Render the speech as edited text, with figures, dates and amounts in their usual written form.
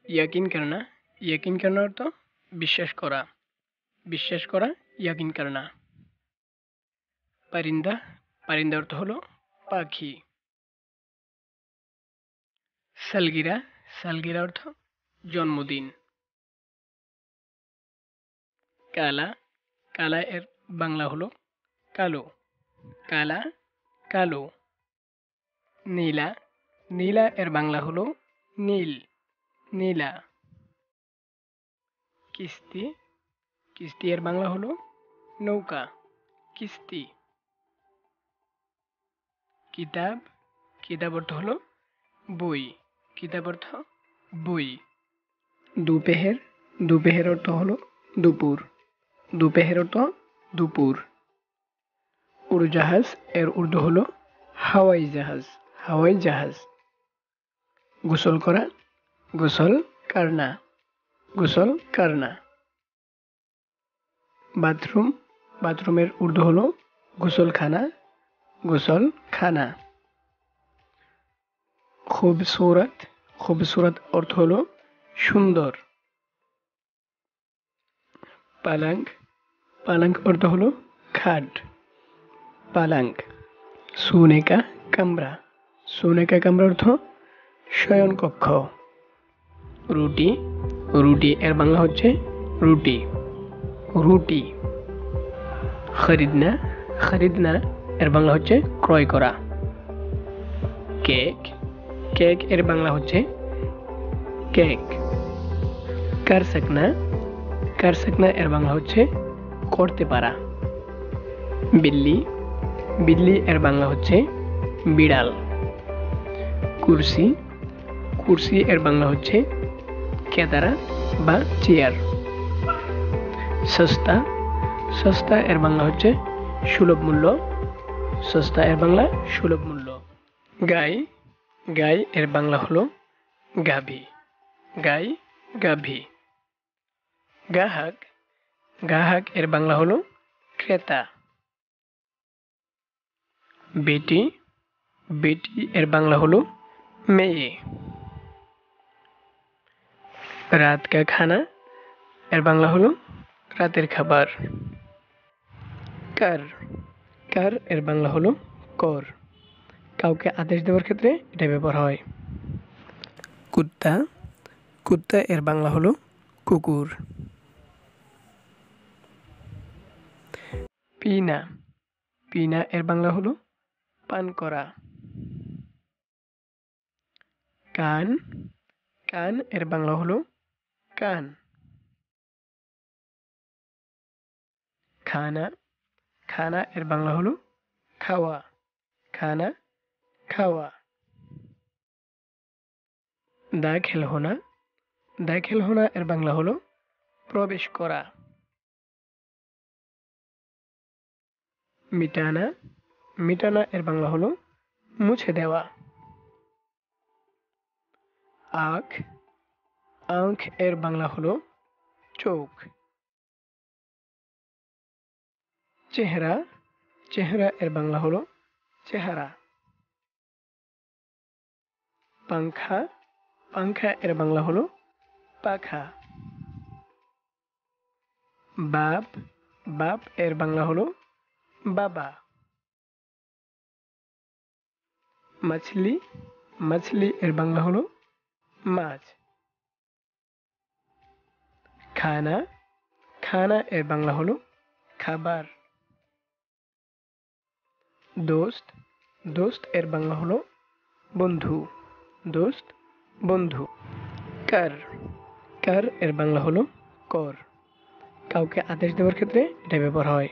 यकीन करना अर्थ বিশ্বাস করা यकीन करना। परिंदा परिंदा अर्थ হলো পাখি। सालगिरा सालगिरा अर्थ जन्मदिन। काला काला এর বাংলা হলো কালো। কালা কালো। নীলা নীলা এর বাংলা হলো নীল নীলা। কিস্তি কিস্তি এর বাংলা হলো নৌকা কিস্তি। কিতাব কিতাব অর্থ হলো বই কিতাব অর্থ বই। দুপেহের দুপেহের অর্থ হলো দুপুর দুপেহের অর্থ দুপুর। উড়োজাহাজ এর উর্দু হলো হাওয়াই জাহাজ হাওয়াই জাহাজ। গোসল করা গোসল করনা গোসল করনা। বাথরুম বাথরুমের উর্দু হলো গোসলখানা গোসল খানা। খুবসুরত খুবসুরত অর্থ হলো সুন্দর। পালঙ্ক পালঙ্ক অর্থ হলো খাট পালঙ্ক। सोने का कमरा सोने का कमरा অর্থ শয়ন কক্ষ। রুটি রুটি এর বাংলা হচ্ছে রুটি রুটি। খরিদনা খরিদনা এর বাংলা হচ্ছে ক্রয় করা। কেক কেক এর বাংলা হচ্ছে কেক। कर सकना এর বাংলা হচ্ছে করতে পারা। বিল্লি বিল্লি এর বাংলা হচ্ছে বিড়াল। কুরসি কুরসি এর বাংলা হচ্ছে কেদারা বা চেয়ার। সস্তা সস্তা এর বাংলা হচ্ছে সুলভ মূল্য সস্তা এর বাংলা সুলভ মূল্য। গাই গাই এর বাংলা হলো গাভী গাই গাভী। গ্রাহক গ্রাহক এর বাংলা হলো ক্রেতা। বেটি বেটি এর বাংলা হলো মেয়ে। রাত কা খানা এর বাংলা হলো রাতের খাবার। কর কর এর বাংলা হলো কর কাউকে আদেশ দেওয়ার ক্ষেত্রে এটা ব্যবহার হয়। কুত্তা কুত্তা এর বাংলা হলো কুকুর। পিনা পিনা এর বাংলা হলো পান করা। কান কান এর বাংলা হলো কান। খানা খানা এর বাংলা হলো খাওয়া খানা খাওয়া। দাখিল হোনা এর বাংলা হলো প্রবেশ করা। মিটানা মিটানা এর বাংলা হলো মুছে দেওয়া। আঁখ আঁখ এর বাংলা হলো চোখ। চেহারা চেহারা এর বাংলা হলো চেহারা। পাংখা পাংখা এর বাংলা হলো পাখা। বাপ বাপ এর বাংলা হলো বাবা। মাছলি মাছলি এর বাংলা হলো মাছ। খানা খানা এর বাংলা হলো খাবার। দোস্ত দোস্ত এর বাংলা হলো বন্ধু দোস্ত বন্ধু। কর কর এর বাংলা হলো কর কাউকে আদেশ দেওয়ার ক্ষেত্রে এটা ব্যবহার হয়।